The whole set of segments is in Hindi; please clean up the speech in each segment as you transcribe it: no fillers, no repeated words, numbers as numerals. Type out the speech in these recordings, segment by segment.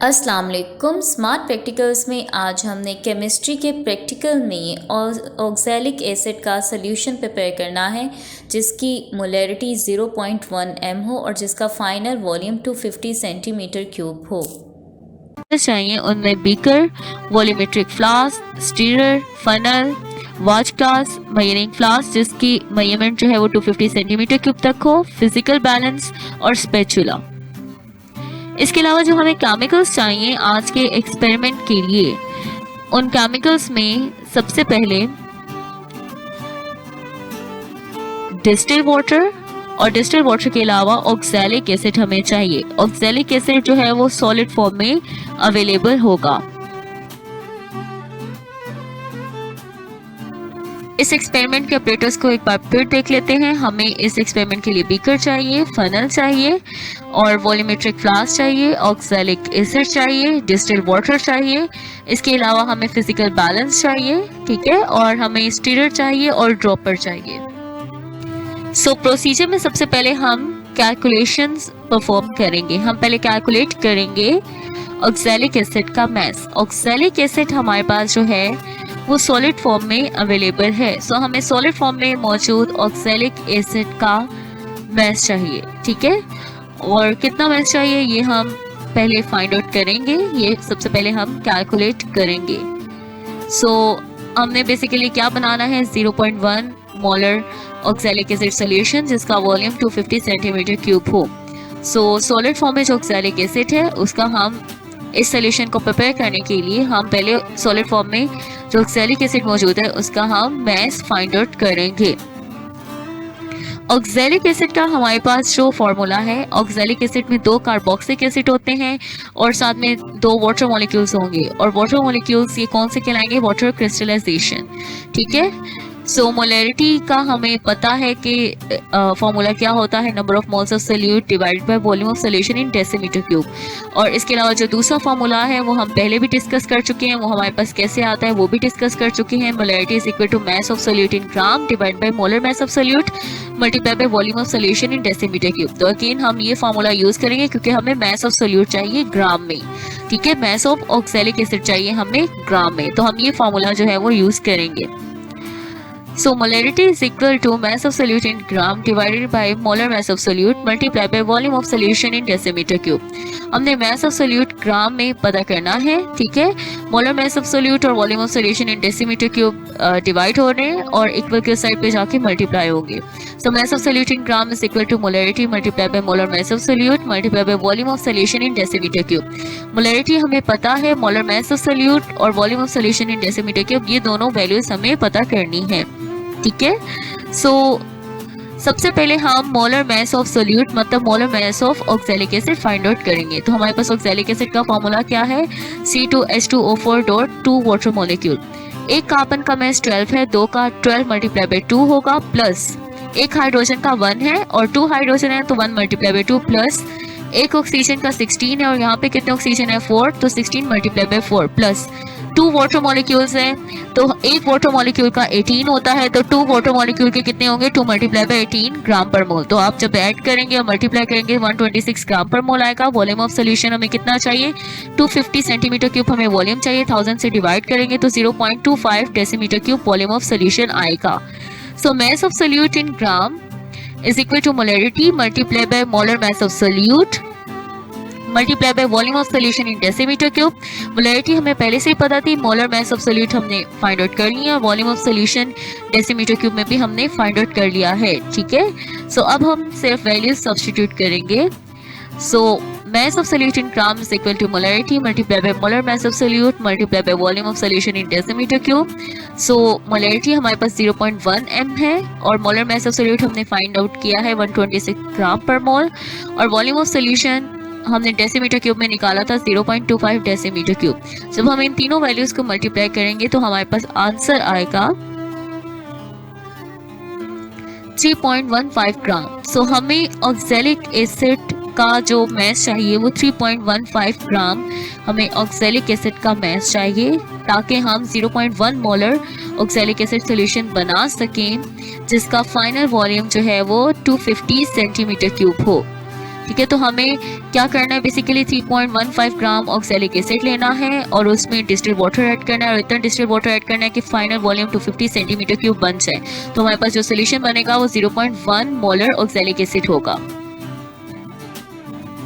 अस्सलाम वालेकुम। स्मार्ट प्रैक्टिकल्स में आज हमने केमिस्ट्री के प्रैक्टिकल में ऑक्सैलिक एसिड का सॉल्यूशन प्रिपेयर करना है जिसकी मोलैरिटी 0.1 m हो और जिसका फाइनल वॉल्यूम 250 सेंटीमीटर क्यूब हो। चाहिए उनमें beaker, volumetric flask, stirrer, funnel, watch glass, measuring flask जिसकी मेजरमेंट जो है वो 250 सेंटीमीटर क्यूब तक हो, फिजिकल बैलेंस और स्पैचुला। इसके अलावा जो हमें केमिकल्स चाहिए आज के एक्सपेरिमेंट के लिए, उन केमिकल्स में सबसे पहले डिस्टिल वाटर और डिस्टिल वाटर के अलावा ऑक्सैलिक एसिड हमें चाहिए। ऑक्सैलिक एसिड जो है वो सॉलिड फॉर्म में अवेलेबल होगा। इस एक्सपेरिमेंट के ऑपरेटर्स को एक बार फिर देख लेते हैं। हमें इस एक्सपेरिमेंट के लिए बीकर चाहिए, फनल चाहिए और वॉल्यूमेट्रिक फ्लास्क चाहिए, ऑक्सैलिक एसिड चाहिए, डिस्टिल वाटर चाहिए। इसके अलावा हमें फिजिकल बैलेंस चाहिए, ठीक है, और हमें स्टीरर चाहिए और ड्रॉपर चाहिए। सो प्रोसीजर में सबसे पहले हम कैलकुलेशंस परफॉर्म करेंगे। हम पहले कैलकुलेट करेंगे ऑक्सैलिक एसिड का मास। ऑक्सैलिक एसिड हमारे पास जो है वो सॉलिड फॉर्म में अवेलेबल है। सो हमें सॉलिड फॉर्म में मौजूद ऑक्सैलिक एसिड का मास चाहिए, ठीक है, और कितना मास चाहिए ये हम पहले फाइंड आउट करेंगे। ये सबसे पहले हम कैलकुलेट करेंगे। सो हमने बेसिकली क्या बनाना है, 0.1 मोलर ऑक्सैलिक एसिड सॉल्यूशन जिसका वॉल्यूम 250 सेंटीमीटर क्यूब हो। सो सॉलिड फॉर्म में जो ऑक्सैलिक एसिड है उसका हम इस सॉल्यूशन को प्रिपेयर करने के लिए हम पहले सॉलिड फॉर्म में जो ऑक्सैलिक एसिड मौजूद है उसका हम मास फाइंड आउट करेंगे। ऑक्सैलिक एसिड का हमारे पास जो फॉर्मूला है, ऑक्सैलिक एसिड में 2 कार्बोक्सिलिक एसिड होते हैं और साथ में 2 वाटर मॉलिक्यूल्स होंगे और वाटर मॉलिक्यूल्स ये कौन से कहलाएंगे, वाटर क्रिस्टलाइजेशन, ठीक है। सो मोलैरिटी का हमें पता है कि फॉर्मूला क्या होता है, number of moles of solute divided by volume of solution in decimetre cube. और इसके अलावा जो दूसरा फॉर्मूला है वो हम पहले भी डिस्कस कर चुके हैं, वो हमारे पास कैसे आता है वो भी डिस्कस कर चुके हैं। Molarity is equal to mass of solute in gram divided by molar mass of solute multiply by volume of solution in decimetre cube. तो अगेन हम ये फॉर्मूला यूज करेंगे क्योंकि हमें मास ऑफ सोल्यूट चाहिए ग्राम में, ठीक है, मास ऑफ ऑक्सैलिक एसिड चाहिए हमें ग्राम में, तो हम ये फॉर्मूला जो है वो यूज करेंगे। So molarity is equal to mass of solute in gram divided by molar mass of solute multiplied by volume of solution in decimeter cube। हमने mass of solute ग्राम में पता करना है, ठीक है। molar mass of solute और volume of solution in decimeter cube divide हो रहे हैं और इक्वल के साइड पे जाके मल्टीप्लाई होंगे। So mass of solute in gram is equal to molarity multiplied by molar mass of solute multiplied by volume of solution in decimeter cube। molarity हमें पता है, molar mass of solute और volume of solution in decimeter cube ये दोनों वैल्यूज हमें पता करनी है, ठीक है। सो सबसे पहले हम मोलर मास ऑफ सोल्यूट मतलब molar mass of oxalic acid find out करेंगे। तो हमारे पास ऑक्सैलिक एसिड का फॉर्मूला क्या है, C2H2O4.2 वाटर मॉलिक्यूल। एक कार्बन का मास 12 है, 2 का 12 मल्टीप्लाई बाय 2 होगा, प्लस एक हाइड्रोजन का 1 है और 2 हाइड्रोजन है तो 1 मल्टीप्लाई बाय 2 प्लस एक ऑक्सीजन का 16 है और यहाँ पे कितने ऑक्सीजन है 4, तो 16 multiply by 4 plus 2 water molecules हैं तो एक वाटर मॉलिक्यूल का 18 होता है, तो 2 वाटर मॉलिक्यूल के कितने होंगे, 2 मल्टीप्लाई बाय 18 ग्राम पर मोल। तो आप जब ऐड करेंगे और मल्टीप्लाई करेंगे 126 ग्राम पर मोल आएगा। वॉल्यूम ऑफ सोल्यूशन हमें कितना चाहिए, 250 सेंटीमीटर क्यूब हमें वॉल्यूम चाहिए, 1000 से डिवाइड करेंगे तो 0.25 decimetre cube volume of solution आएगा। So mass of solute in gram is equal to molarity multiplied by molar mass of solute multiplied by volume of solution in decimeter cube। molarity हमें पहले से ही पता थी, molar mass of solute हमने फाइंड आउट कर लिया, volume of solution decimetre cube में भी हमने फाइंड आउट कर लिया है, ठीक है। सो अब हम सिर्फ वैल्यूज सब्स्टिट्यूट करेंगे। सो mass of solute in gram is equal to molarity multiplied by molar mass of solute multiplied by volume of solution in decimeter cube। so molarity हमारे पास 0.1 m है और molar mass of solute हमने फाइंड आउट किया है 126 ग्राम पर मोल और वॉल्यूम ऑफ सोल्यूशन हमने डेसीमीटर क्यूब में निकाला था 0.25 डेसीमीटर क्यूब। जब हम इन तीनों वैल्यूज को मल्टीप्लाई करेंगे तो हमारे पास आंसर आएगा 3.15 ग्राम। सो हमें ऑक्सैलिक एसिड का जो मास चाहिए वो 3.15 ग्राम हमें ऑक्सैलिक एसिड का मास चाहिए ताकि हम 0.1 मोलर ऑक्सैलिक एसिड सॉल्यूशन बना सकें जिसका फाइनल वॉल्यूम जो है वो 250 सेंटीमीटर क्यूब हो। ठीक है। तो हमें क्या करना है, बेसिकली 3.15 ग्राम ऑक्सैलिक एसिड लेना है और उसमें डिस्टिल्ड वाटर ऐड करना है और इतना डिस्टिल्ड वाटर ऐड करना है कि फाइनल वॉल्यूम 250 सेंटीमीटर क्यूब बन जाए। तो हमारे पास जो सोल्यूशन बनेगा वो 0.1 मोलर ऑक्सैलिक एसिड होगा।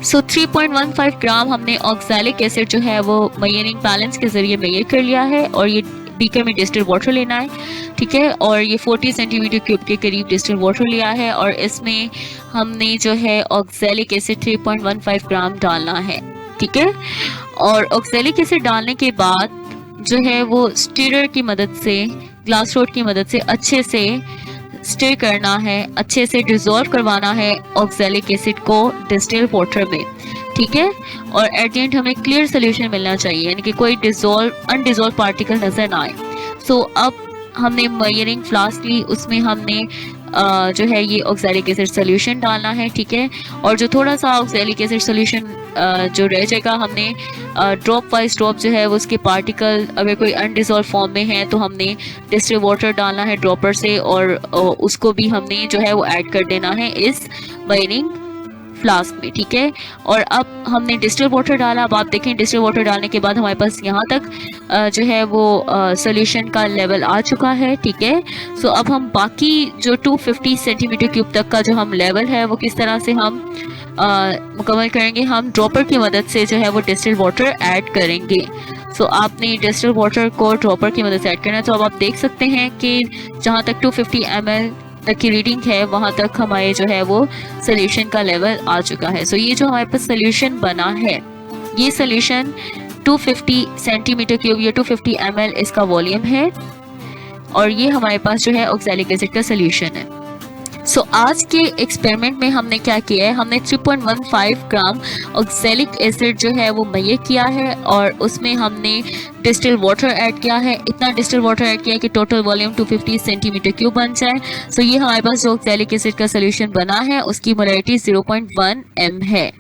सो 3.15 ग्राम हमने ऑक्सैलिक एसिड जो है वो मेजरिंग बैलेंस के जरिए मेजर कर लिया है और ये बीकर में डिस्टिल्ड वाटर लेना है, ठीक है। और ये 40 सेंटीमीटर क्यूब के करीब डिस्टिल्ड वाटर लिया है और इसमें हमने जो है ऑक्सैलिक एसिड 3.15 ग्राम डालना है, ठीक है। और ऑक्सैलिक एसिड डालने के बाद जो है वो स्टीरर की मदद से, ग्लास रोड की मदद से अच्छे से स्टिर करना है, अच्छे से डिसॉल्व करवाना है ऑक्सैलिक एसिड को डिस्टिल्ड वाटर में, ठीक है। और एट द एंड हमें क्लियर सोल्यूशन मिलना चाहिए, यानी कि कोई अनडिसॉल्व पार्टिकल नजर ना आए। सो अब हमने मेजरिंग फ्लास्क ली, उसमें हमने जो है ये ऑक्सैलिक एसिड सोल्यूशन डालना है, ठीक है। और जो थोड़ा सा ऑक्सैलिक एसिड सोल्यूशन जो रह जाएगा, हमने ड्रॉप वाइज ड्रॉप जो है वो उसके पार्टिकल अगर कोई अनडिसॉल्व फॉर्म में है तो हमने डिस्टिल्ड वाटर डालना है ड्रॉपर से और उसको भी हमने जो है वो ऐड कर देना है इस मेजरिंग फ्लास्क में, ठीक है। और अब हमने डिस्टिल्ड वाटर डाला। अब आप देखें डिस्टिल्ड वाटर डालने के बाद हमारे पास यहाँ तक जो है वो सोल्यूशन का लेवल आ चुका है, ठीक है। सो अब हम बाकी जो 250 सेंटीमीटर क्यूब तक का जो हम लेवल है वो किस तरह से हम मुकम्मल करेंगे, हम ड्रॉपर की मदद से जो है वो डिस्टिल्ड वाटर ऐड करेंगे। सो आपने डिस्टिल्ड वाटर को ड्रॉपर की मदद से ऐड करना है। तो अब आप देख सकते हैं कि जहाँ तक 250 ml तक की रीडिंग है वहाँ तक हमारे जो है वो सोल्यूशन का लेवल आ चुका है। सो ये जो हमारे पास सोल्यूशन बना है, ये सोल्यूशन 250 सेंटीमीटर क्यूब या 250 ml इसका वॉल्यूम है और ये हमारे पास जो है ऑक्सैलिक एसिड का सोल्यूशन है। सो आज के एक्सपेरिमेंट में हमने क्या किया है, हमने 3.15 ग्राम ऑक्सैलिक एसिड जो है वो मेजर किया है और उसमें हमने डिस्टिल्ड वाटर ऐड किया है। इतना डिस्टिल्ड वाटर ऐड किया है कि टोटल वॉल्यूम 250 सेंटीमीटर क्यूब बन जाए। सो ये हमारे पास जो ऑक्सैलिक एसिड का सोल्यूशन बना है उसकी मोलैरिटी 0.1 m है।